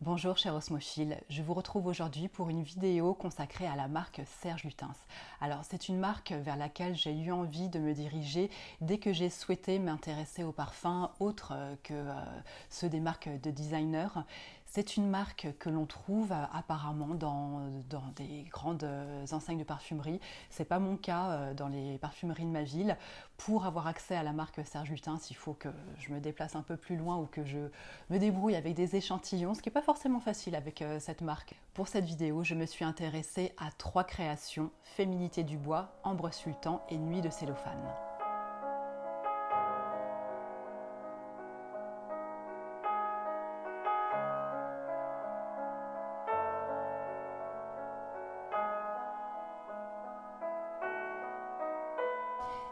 Bonjour chers osmophiles, je vous retrouve aujourd'hui pour une vidéo consacrée à la marque Serge Lutens. Alors c'est une marque vers laquelle j'ai eu envie de me diriger dès que j'ai souhaité m'intéresser aux parfums autres que ceux des marques de designers. C'est une marque que l'on trouve apparemment dans des grandes enseignes de parfumerie. C'est pas mon cas dans les parfumeries de ma ville. Pour avoir accès à la marque Serge Lutens, il faut que je me déplace un peu plus loin ou que je me débrouille avec des échantillons, ce qui n'est pas forcément facile avec cette marque. Pour cette vidéo, je me suis intéressée à 3 créations: Féminité du bois, Ambre Sultan et Nuit de cellophane.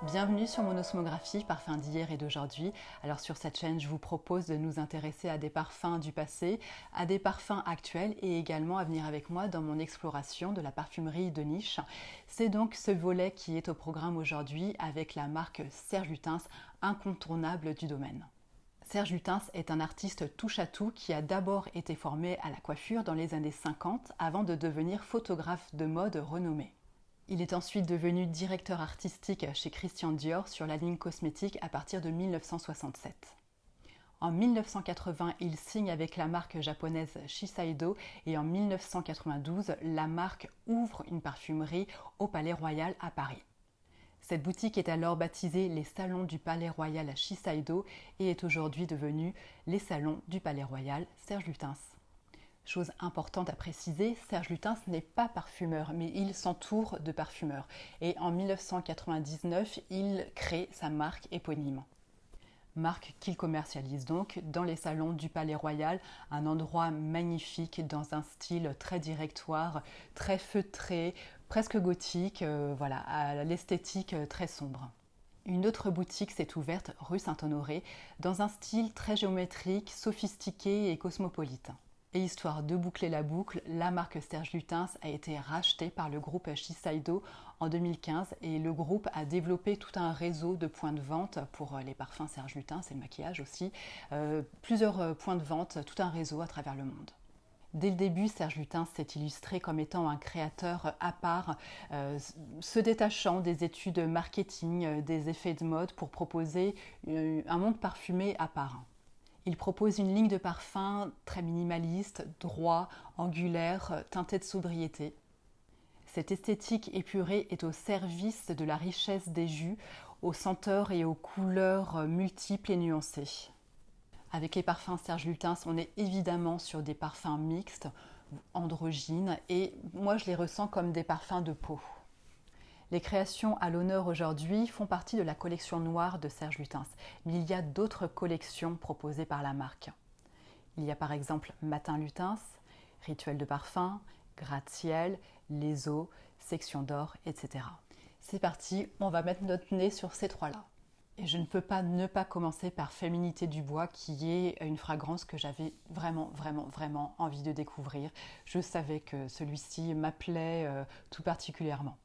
Bienvenue sur mon osmographie, parfums d'hier et d'aujourd'hui. Alors sur cette chaîne, je vous propose de nous intéresser à des parfums du passé, à des parfums actuels et également à venir avec moi dans mon exploration de la parfumerie de niche. C'est donc ce volet qui est au programme aujourd'hui avec la marque Serge Lutens, incontournable du domaine. Serge Lutens est un artiste touche-à-tout qui a d'abord été formé à la coiffure dans les années 50 avant de devenir photographe de mode renommé. Il est ensuite devenu directeur artistique chez Christian Dior sur la ligne cosmétique à partir de 1967. En 1980, il signe avec la marque japonaise Shiseido et en 1992, la marque ouvre une parfumerie au Palais Royal à Paris. Cette boutique est alors baptisée les Salons du Palais Royal à Shiseido et est aujourd'hui devenue les Salons du Palais Royal Serge Lutens. Chose importante à préciser, Serge Lutens n'est pas parfumeur, mais il s'entoure de parfumeurs. Et en 1999, il crée sa marque éponyme. Marque qu'il commercialise donc dans les salons du Palais Royal, un endroit magnifique dans un style très directoire, très feutré, presque gothique, voilà, à l'esthétique très sombre. Une autre boutique s'est ouverte rue Saint-Honoré, dans un style très géométrique, sophistiqué et cosmopolite. Et histoire de boucler la boucle, la marque Serge Lutens a été rachetée par le groupe Shiseido en 2015 et le groupe a développé tout un réseau de points de vente pour les parfums Serge Lutens et le maquillage aussi. Plusieurs points de vente, tout un réseau à travers le monde. Dès le début, Serge Lutens s'est illustré comme étant un créateur à part, se détachant des études marketing, des effets de mode pour proposer un monde parfumé à part. Il propose une ligne de parfums très minimaliste, droit, angulaire, teinté de sobriété. Cette esthétique épurée est au service de la richesse des jus, aux senteurs et aux couleurs multiples et nuancées. Avec les parfums Serge Lutens, on est évidemment sur des parfums mixtes, androgynes, et moi je les ressens comme des parfums de peau. Les créations à l'honneur aujourd'hui font partie de la collection noire de Serge Lutens, mais il y a d'autres collections proposées par la marque. Il y a par exemple Matin Lutens, Rituel de parfum, Gratte-ciel, Les eaux, Section d'or, etc. C'est parti, on va mettre notre nez sur ces trois-là. Et je ne peux pas ne pas commencer par Féminité du bois, qui est une fragrance que j'avais vraiment envie de découvrir. Je savais que celui-ci m'appelait tout particulièrement.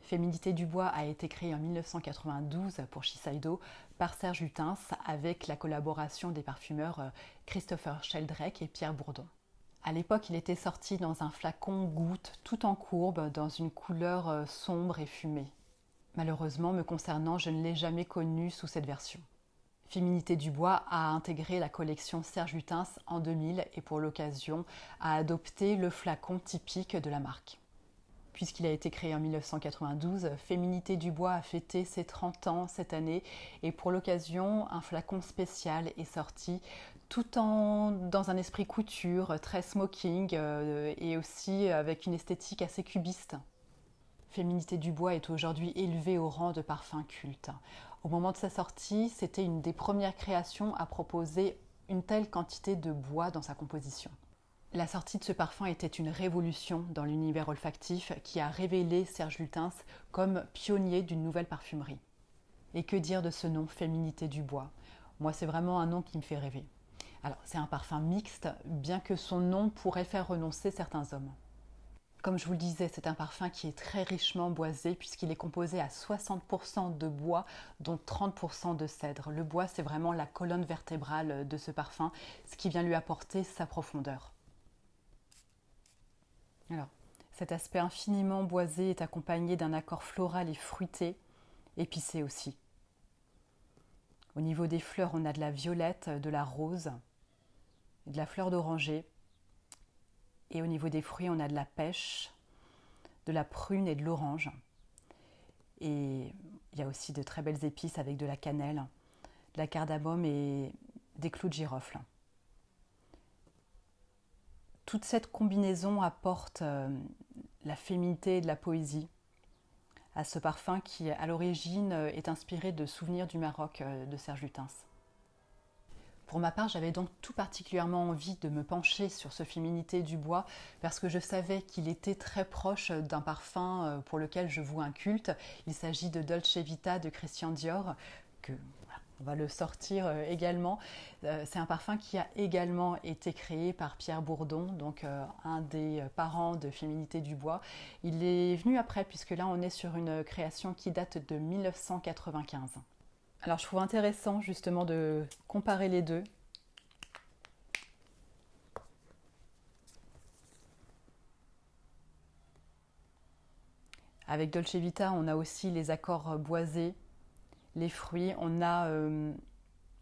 Féminité du bois a été créée en 1992 pour Shiseido par Serge Lutens avec la collaboration des parfumeurs Christopher Sheldrake et Pierre Bourdon. À l'époque, il était sorti dans un flacon goutte tout en courbe dans une couleur sombre et fumée. Malheureusement, me concernant, je ne l'ai jamais connu sous cette version. Féminité du bois a intégré la collection Serge Lutens en 2000 et pour l'occasion a adopté le flacon typique de la marque. Puisqu'il a été créé en 1992, Féminité du bois a fêté ses 30 ans cette année et pour l'occasion, un flacon spécial est sorti dans un esprit couture, très smoking et aussi avec une esthétique assez cubiste. Féminité du bois est aujourd'hui élevée au rang de parfum culte. Au moment de sa sortie, c'était une des premières créations à proposer une telle quantité de bois dans sa composition. La sortie de ce parfum était une révolution dans l'univers olfactif qui a révélé Serge Lutens comme pionnier d'une nouvelle parfumerie. Et que dire de ce nom, Féminité du bois? Moi, c'est vraiment un nom qui me fait rêver. Alors, c'est un parfum mixte, bien que son nom pourrait faire renoncer certains hommes. Comme je vous le disais, c'est un parfum qui est très richement boisé puisqu'il est composé à 60% de bois, dont 30% de cèdre. Le bois, c'est vraiment la colonne vertébrale de ce parfum, ce qui vient lui apporter sa profondeur. Alors, cet aspect infiniment boisé est accompagné d'un accord floral et fruité, épicé aussi. Au niveau des fleurs, on a de la violette, de la rose, de la fleur d'oranger. Et au niveau des fruits, on a de la pêche, de la prune et de l'orange. Et il y a aussi de très belles épices avec de la cannelle, de la cardamome et des clous de girofle. Toute cette combinaison apporte la féminité et de la poésie à ce parfum qui, à l'origine, est inspiré de souvenirs du Maroc de Serge Lutens. Pour ma part, j'avais donc tout particulièrement envie de me pencher sur ce Féminité du bois parce que je savais qu'il était très proche d'un parfum pour lequel je voue un culte. Il s'agit de Dolce Vita de Christian Dior, que on va le sortir également. C'est un parfum qui a également été créé par Pierre Bourdon, donc un des parents de Féminité du bois. Il est venu après puisque là on est sur une création qui date de 1995. Alors je trouve intéressant justement de comparer les deux. Avec Dolce Vita, on a aussi les accords boisés, les fruits. On a,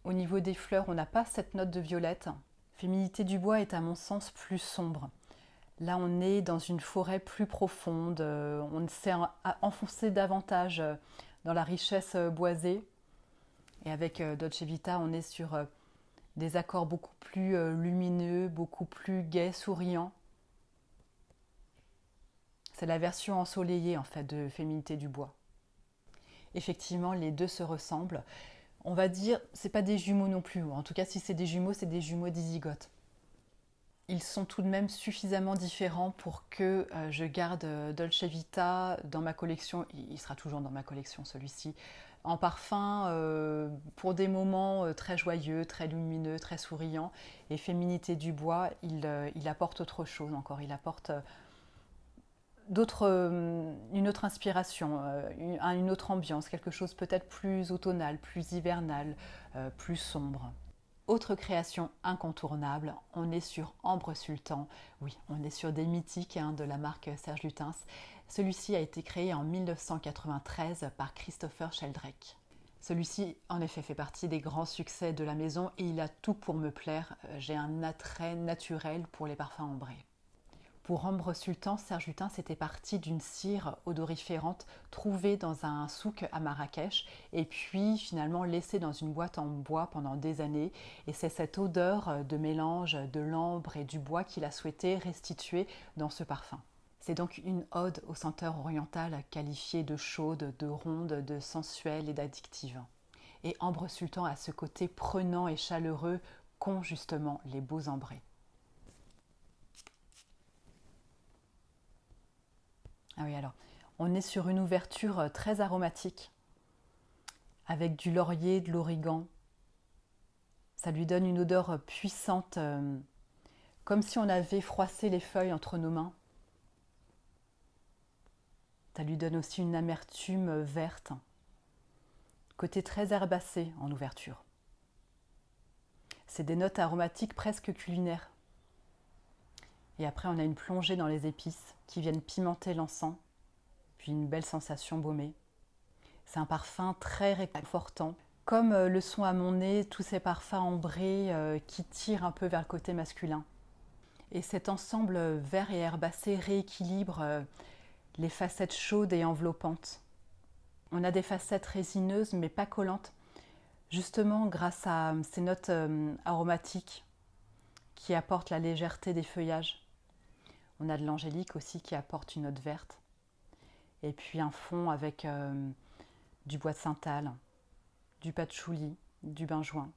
au niveau des fleurs, on n'a pas cette note de violette. Féminité du bois est à mon sens plus sombre. Là, on est dans une forêt plus profonde. On s'est enfoncé davantage dans la richesse boisée. Et avec Dolce Vita, on est sur des accords beaucoup plus lumineux, beaucoup plus gais, souriants. C'est la version ensoleillée en fait de Féminité du bois. Effectivement, les deux se ressemblent. On va dire, c'est pas des jumeaux non plus. En tout cas, si c'est des jumeaux dizygotes. Ils sont tout de même suffisamment différents pour que je garde Dolce Vita dans ma collection. Il sera toujours dans ma collection celui-ci. En parfum pour des moments très joyeux, très lumineux, très souriants. Et Féminité du bois, il apporte autre chose encore. Il apporte une autre inspiration, une autre ambiance, quelque chose peut-être plus automnal, plus hivernal, plus sombre. Autre création incontournable, on est sur Ambre Sultan. Oui, on est sur des mythiques de la marque Serge Lutens. Celui-ci a été créé en 1993 par Christopher Sheldrake. Celui-ci, en effet, fait partie des grands succès de la maison et il a tout pour me plaire. J'ai un attrait naturel pour les parfums ambrés. Pour Ambre Sultan, Serge Lutens était parti d'une cire odoriférante trouvée dans un souk à Marrakech et puis finalement laissée dans une boîte en bois pendant des années. Et c'est cette odeur de mélange de l'ambre et du bois qu'il a souhaité restituer dans ce parfum. C'est donc une ode aux senteurs orientales qualifiées de chaudes, de rondes, de sensuelles et d'addictives. Et Ambre Sultan a ce côté prenant et chaleureux qu'ont justement les beaux ambrés. Ah oui, alors, on est sur une ouverture très aromatique, avec du laurier, de l'origan. Ça lui donne une odeur puissante, comme si on avait froissé les feuilles entre nos mains. Ça lui donne aussi une amertume verte, côté très herbacé en ouverture. C'est des notes aromatiques presque culinaires. Et après, on a une plongée dans les épices qui viennent pimenter l'encens, puis une belle sensation baumée. C'est un parfum très réconfortant, comme le sont à mon nez tous ces parfums ambrés qui tirent un peu vers le côté masculin. Et cet ensemble vert et herbacé rééquilibre les facettes chaudes et enveloppantes. On a des facettes résineuses mais pas collantes, justement grâce à ces notes aromatiques qui apportent la légèreté des feuillages. On a de l'angélique aussi qui apporte une note verte. Et puis un fond avec du bois de Santal, du patchouli, du benjoin.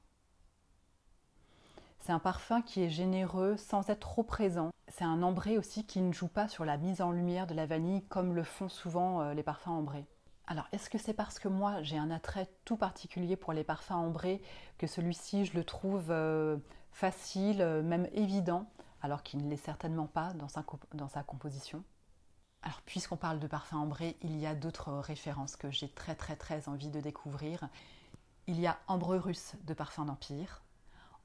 C'est un parfum qui est généreux sans être trop présent. C'est un ambré aussi qui ne joue pas sur la mise en lumière de la vanille comme le font souvent les parfums ambrés. Alors, est-ce que c'est parce que moi j'ai un attrait tout particulier pour les parfums ambrés que celui-ci je le trouve facile, même évident, alors qu'il ne l'est certainement pas dans sa composition? Alors, puisqu'on parle de parfum ambré, il y a d'autres références que j'ai très envie de découvrir. Il y a Ambre russe de Parfum d'Empire,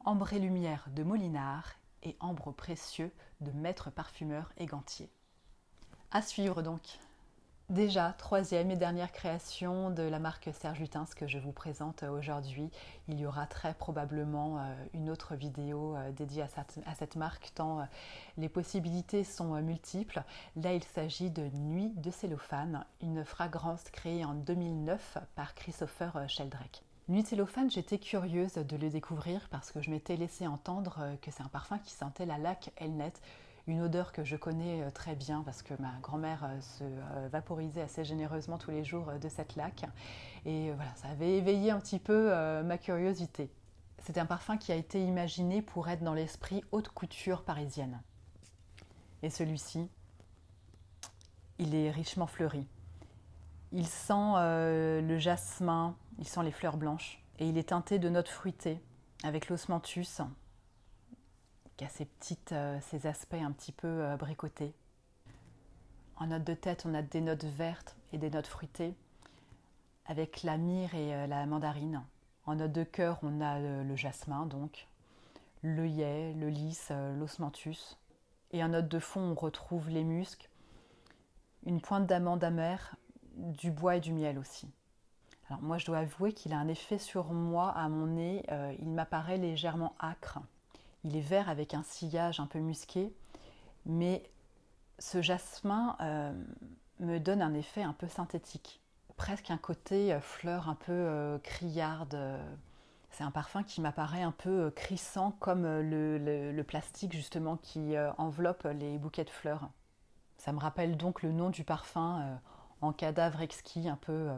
Ambré lumière de Molinard et Ambre précieux de Maître parfumeur et Gantier. À suivre donc. Déjà, troisième et dernière création de la marque Serge Lutens que je vous présente aujourd'hui. Il y aura très probablement une autre vidéo dédiée à cette marque, tant les possibilités sont multiples. Là, il s'agit de Nuit de cellophane, une fragrance créée en 2009 par Christopher Sheldrake. Nuit de cellophane, j'étais curieuse de le découvrir parce que je m'étais laissé entendre que c'est un parfum qui sentait la laque Elnet, une odeur que je connais très bien parce que ma grand-mère se vaporisait assez généreusement tous les jours de cette laque. Et voilà, ça avait éveillé un petit peu ma curiosité. C'est un parfum qui a été imaginé pour être dans l'esprit haute couture parisienne. Et celui-ci, il est richement fleuri. Il sent le jasmin, il sent les fleurs blanches. Et il est teinté de notes fruitées avec l'osmanthus, qui a ces aspects un petit peu bricotés. En note de tête, on a des notes vertes et des notes fruitées, avec la myrrhe et la mandarine. En note de cœur, on a le jasmin, donc, l'œillet, le lys, l'osmanthus. Et en note de fond, on retrouve les muscs, une pointe d'amande amère, du bois et du miel aussi. Alors moi, je dois avouer qu'il a un effet sur moi, à mon nez, il m'apparaît légèrement âcre. Il est vert avec un sillage un peu musqué, mais ce jasmin me donne un effet un peu synthétique. Presque un côté fleur un peu criarde. C'est un parfum qui m'apparaît un peu crissant comme le plastique justement qui enveloppe les bouquets de fleurs. Ça me rappelle donc le nom du parfum en cadavre exquis, un peu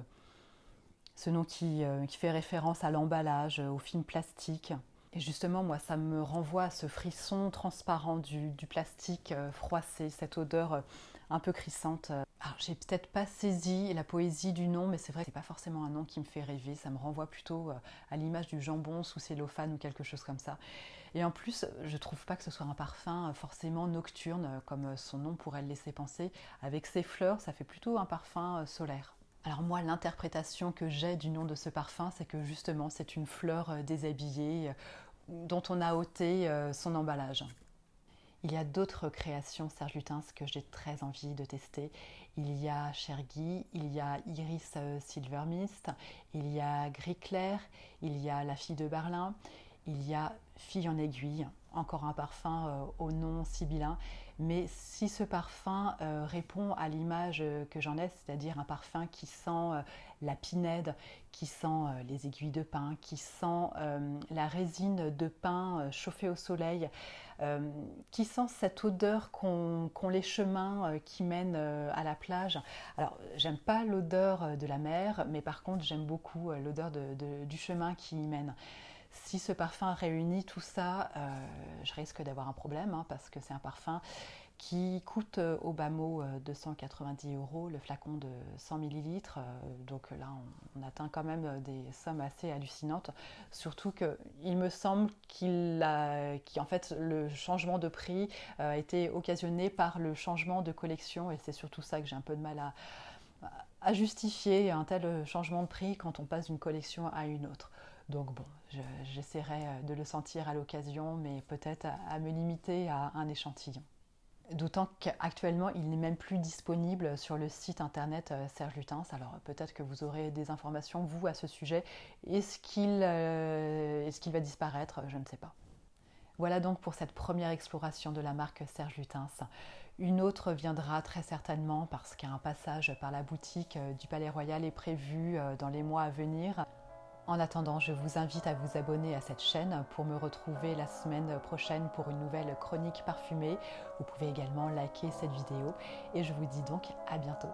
ce nom qui fait référence à l'emballage, au film plastique. Et justement, moi, ça me renvoie à ce frisson transparent du plastique froissé, cette odeur un peu crissante. Alors, j'ai peut-être pas saisi la poésie du nom, mais c'est vrai que c'est pas forcément un nom qui me fait rêver. Ça me renvoie plutôt à l'image du jambon sous cellophane ou quelque chose comme ça. Et en plus, je trouve pas que ce soit un parfum forcément nocturne, comme son nom pourrait le laisser penser. Avec ses fleurs, ça fait plutôt un parfum solaire. Alors moi, l'interprétation que j'ai du nom de ce parfum, c'est que justement, c'est une fleur déshabillée dont on a ôté son emballage. Il y a d'autres créations Serge Lutens que j'ai très envie de tester. Il y a Chergui, il y a Iris Silver Mist, il y a Gris Clair, il y a La Fille de Berlin, il y a Fille en aiguille, encore un parfum au nom sibyllin. Mais si ce parfum répond à l'image que j'en ai, c'est-à-dire un parfum qui sent la pinède, qui sent les aiguilles de pin, qui sent la résine de pin chauffée au soleil, qui sent cette odeur qu'ont les chemins qui mènent à la plage. Alors, j'aime pas l'odeur de la mer, mais par contre, j'aime beaucoup l'odeur du chemin qui y mène. Si ce parfum réunit tout ça, je risque d'avoir un problème parce que c'est un parfum qui coûte au bas mot 290 €, le flacon de 100 ml. Donc là, on atteint quand même des sommes assez hallucinantes. Surtout qu'il me semble qu'en fait, le changement de prix a été occasionné par le changement de collection. Et c'est surtout ça que j'ai un peu de mal à justifier, un tel changement de prix quand on passe d'une collection à une autre. Donc bon, j'essaierai de le sentir à l'occasion, mais peut-être à me limiter à un échantillon. D'autant qu'actuellement, il n'est même plus disponible sur le site internet Serge Lutens. Alors peut-être que vous aurez des informations, vous, à ce sujet. Est-ce qu'il va disparaître? Je ne sais pas. Voilà donc pour cette première exploration de la marque Serge Lutens. Une autre viendra très certainement parce qu'un passage par la boutique du Palais Royal est prévu dans les mois à venir. En attendant, je vous invite à vous abonner à cette chaîne pour me retrouver la semaine prochaine pour une nouvelle chronique parfumée. Vous pouvez également liker cette vidéo et je vous dis donc à bientôt.